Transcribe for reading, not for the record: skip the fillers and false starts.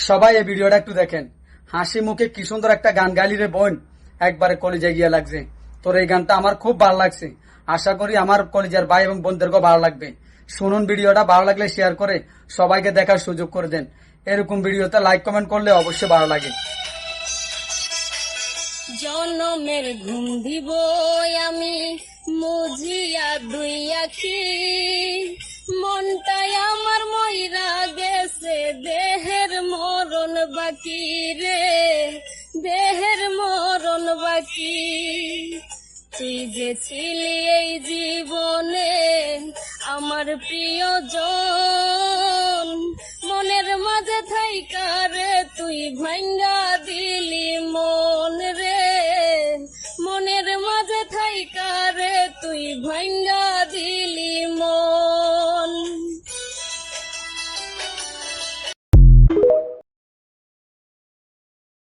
সবাই এই ভিডিওটা একটু দেখেন। হাসি মুখে কি সুন্দর একটা গান গাইলি রে বোন, একবারে কলিজায় গিয়ে লাগছে। তোর এই গানটা আমার খুব ভালো লাগছে। আশা করি আমার কলিজার ভাই এবং বোনদেরকেও ভালো লাগবে। শুনুন, ভিডিওটা ভালো লাগলে শেয়ার করে সবাইকে দেখার সুযোগ করে দেন। এরকম ভিডিওতে লাইক কমেন্ট করলে অবশ্যই ভালো লাগে। জনমের ঘুম দিব আমি মুজিয়া দুই আখি, মনটাই আমার ময়রা গেছে, দেহের মরণ বাকি রে, দেহের মরণ বাকি। তুই যে ছিলি এই জীবনে আমার প্রিয়জন, মনের মাঝে থাইকা রে তুই ভাঙ্গা